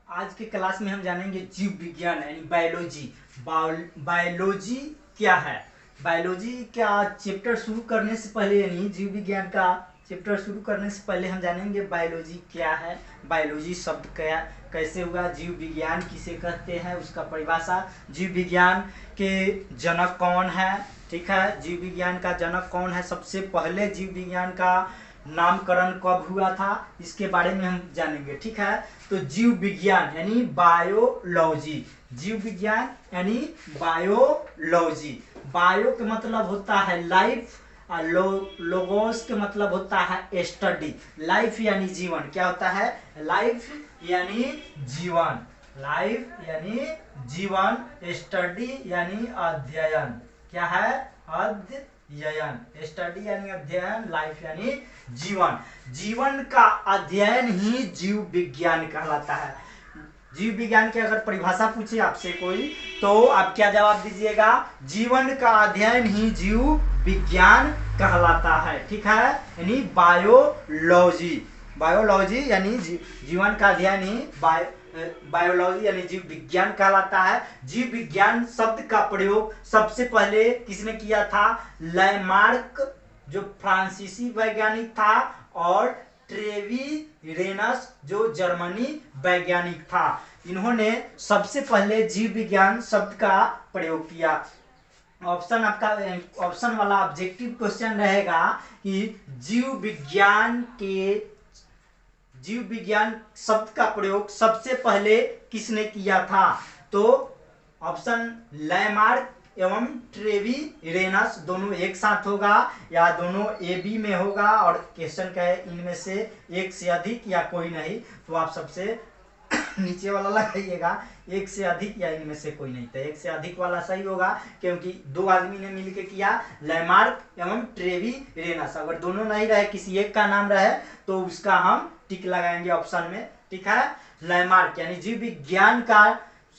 आज के क्लास में हम जानेंगे जीव विज्ञान यानी बायोलॉजी। बायोलॉजी क्या है? बायोलॉजी का चैप्टर शुरू करने से पहले यानी जीव विज्ञान का चैप्टर शुरू करने से पहले हम जानेंगे बायोलॉजी क्या है, बायोलॉजी शब्द क्या कैसे हुआ, जीव विज्ञान किसे कहते हैं, उसका परिभाषा, जीव विज्ञान के जनक कौन है। ठीक है, जीव विज्ञान का जनक कौन है, सबसे पहले जीव विज्ञान का नामकरण कब हुआ था, इसके बारे में हम जानेंगे। ठीक है, तो जीव विज्ञान यानी बायोलॉजी, जीव विज्ञान यानी बायोलॉजी। बायो के मतलब होता है लाइफ, लोगोस के मतलब होता है स्टडी। लाइफ यानी जीवन, क्या होता है? लाइफ यानी जीवन, लाइफ यानी जीवन, स्टडी यानी अध्ययन। क्या है? अध्ययन। स्टडी यानी अध्ययन, लाइफ यानी जीवन। जीवन का अध्ययन ही जीव विज्ञान कहलाता है। जीव विज्ञान की अगर परिभाषा पूछे आपसे कोई, तो आप क्या जवाब दीजिएगा? जीवन का अध्ययन ही जीव विज्ञान कहलाता है। ठीक है, यानी बायोलॉजी, बायोलॉजी यानी जीवन का अध्ययन ही बायोलॉजी यानी जीव विज्ञान कहलाता है। जीव विज्ञान शब्द का प्रयोग सबसे पहले किसने किया था? लैमार्क, जो फ्रांसीसी वैज्ञानिक था, और ट्रेवीरेनस, जो जर्मनी वैज्ञानिक था। इन्होंने सबसे पहले जीव विज्ञान शब्द का प्रयोग किया। ऑप्शन आपका ऑप्शन वाला ऑब्जेक्टिव क्वेश्चन रहेगा कि जीव विज्ञान शब्द का प्रयोग सबसे पहले किसने किया था? तो ऑप्शन लैमार्क एवं ट्रेवीरेनस दोनों एक साथ होगा या दोनों ए बी में होगा, और क्वेश्चन का है इनमें से एक से अधिक या कोई नहीं, तो आप सबसे नीचे वाला लगाइएगा, एक से अधिक या इनमें से कोई नहीं। तो एक से अधिक वाला सही होगा, क्योंकि दो आदमी ने मिलकर किया, लैमार्क एवं ट्रेवीरेनस। अगर दोनों नहीं रहे, किसी एक का नाम रहे, तो उसका हम टिक लगाएंगे ऑप्शन में। ठीक है, लैमार्क यानी जीव विज्ञान का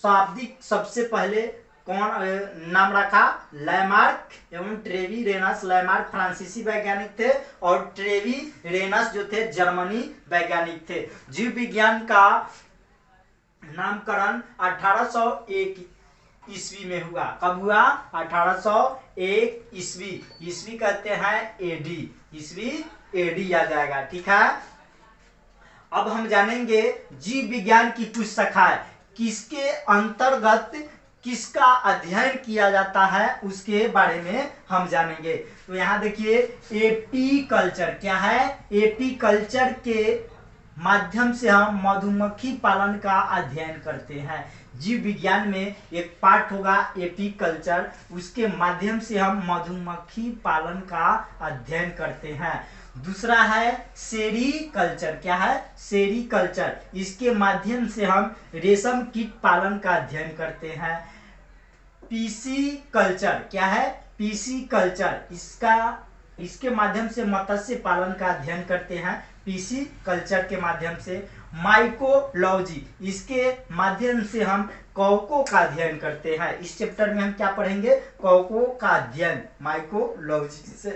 शाब्दिक सबसे पहले कौन नाम रखा? लैमार्क एवं ट्रेवीरेनस। लैमार्क फ्रांसीसी वैज्ञानिक थे और ट्रेवीरेनस जो थे जर्मनी वैज्ञानिक थे। जीव विज्ञान का नामकरण 1801 ईस्वी में हुआ। कब हुआ? 1801 ईस्वी। ईस्वी कहते हैं एडी, ईस्वी एडी आ जाएगा। ठीक है, अब हम जानेंगे जीव विज्ञान की कुछ शाखाएं, किसके अंतर्गत किसका अध्ययन किया जाता है, उसके बारे में हम जानेंगे। तो यहाँ देखिए, एपीकल्चर क्या है? एपीकल्चर के माध्यम से हम मधुमक्खी पालन का अध्ययन करते हैं। जीव विज्ञान में एक पार्ट होगा एपीकल्चर, उसके माध्यम से हम मधुमक्खी पालन का अध्ययन करते हैं। दूसरा है सेरीकल्चर। क्या है? सेरीकल्चर, इसके माध्यम से हम रेशम कीट पालन का अध्ययन करते हैं। पीसी कल्चर, क्या है? पीसी कल्चर, इसके माध्यम से मत्स्य पालन का अध्ययन करते हैं, पीसी कल्चर के माध्यम से। माइकोलॉजी, इसके माध्यम से हम कवकों का अध्ययन करते हैं। इस चैप्टर में हम क्या पढ़ेंगे? कवकों का अध्ययन, माइकोलॉजी से।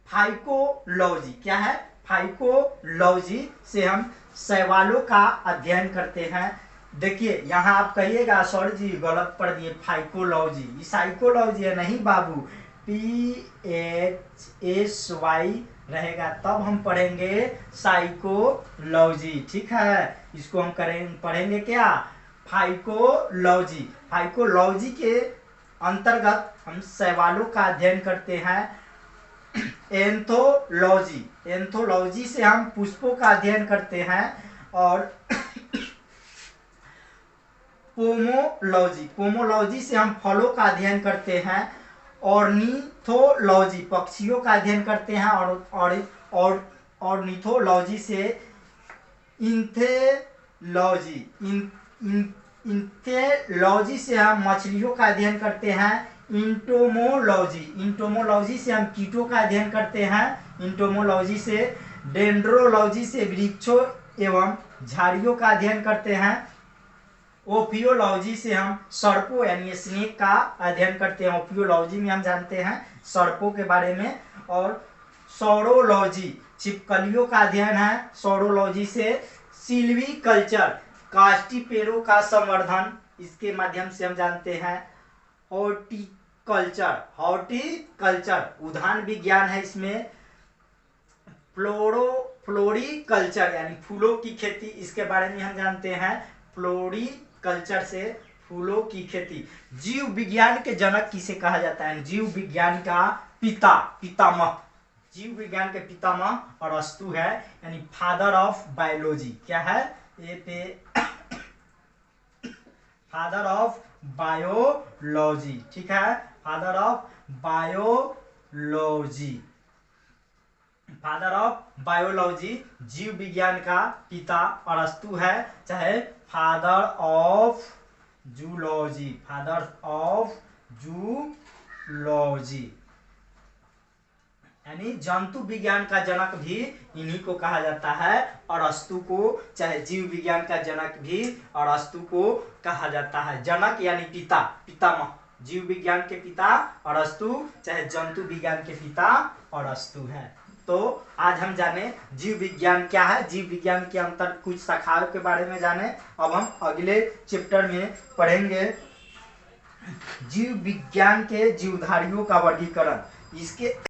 फाइकोलॉजी, क्या है? फाइकोलॉजी से हम शैवालों का अध्ययन करते हैं। देखिए यहाँ आप कहिएगा सर जी गलत पढ़ दिए, फाइकोलॉजी, साइकोलॉजी है नहीं बाबू, PHSY रहेगा, तब हम पढ़ेंगे साइकोलॉजी। ठीक है, इसको हम पढ़ेंगे क्या? फाइकोलॉजी। फाइकोलॉजी के अंतर्गत हम शैवालों का अध्ययन करते हैं। एंथोलॉजी, एंथोलॉजी से हम पुष्पों का अध्ययन करते हैं। और पोमोलॉजी, पोमोलॉजी से हम फलों का अध्ययन करते हैं। ऑर्निथोलॉजी, पक्षियों का अध्ययन करते हैं। और ऑर्निथोलॉजी से इंथेलॉजी, इंथेलॉजी से हम मछलियों का अध्ययन करते हैं। इंटोमोलॉजी, इंटोमोलॉजी से हम कीटों का अध्ययन करते हैं। इंटोमोलॉजी से डेंड्रोलॉजी से वृक्षों एवं झाड़ियों का अध्ययन करते हैं। ओपियोलॉजी से हम सर्पों यानी स्नेक का अध्ययन करते हैं। ओपियोलॉजी में हम जानते हैं सर्पों के बारे में। और सौरोलॉजी छिपकलियों का अध्ययन है। सौरोलॉजी से सिल्वी कल्चर, काष्ठी पेड़ों का संवर्धन, इसके माध्यम से हम जानते हैं। हॉर्टिकल्चर, हॉर्टिकल्चर उद्यान विज्ञान है इसमें। फ्लोरिकल्चर यानी फूलों की खेती, इसके बारे में हम जानते हैं। फ्लोरिकल्चर से फूलों की खेती। जीव विज्ञान के जनक किसे कहा जाता है? जीव विज्ञान का पितामह, जीव विज्ञान के पितामह अरस्तु है, यानी फादर ऑफ बायोलॉजी। क्या है ये पे? फादर ऑफ बायोलॉजी, ठीक है, father of biology, father of biology, जीव विज्ञान का पिता अरस्तु है, चाहे father of zoology, father of zoology, यानी जंतु विज्ञान का जनक भी इन्हीं को कहा जाता है, अरस्तु को। चाहे जीव विज्ञान का जनक भी अरस्तु को कहा जाता है। जनक यानी पिता, पितामह, जीव विज्ञान के पिता अरस्तु, चाहे जंतु विज्ञान के पिता अरस्तु है। तो आज हम जाने जीव विज्ञान क्या है, जीव विज्ञान के अंतर कुछ शाखाओं के बारे में जाने। अब हम अगले चैप्टर में पढ़ेंगे जीव विज्ञान के जीवधारियों का वर्गीकरण। इसके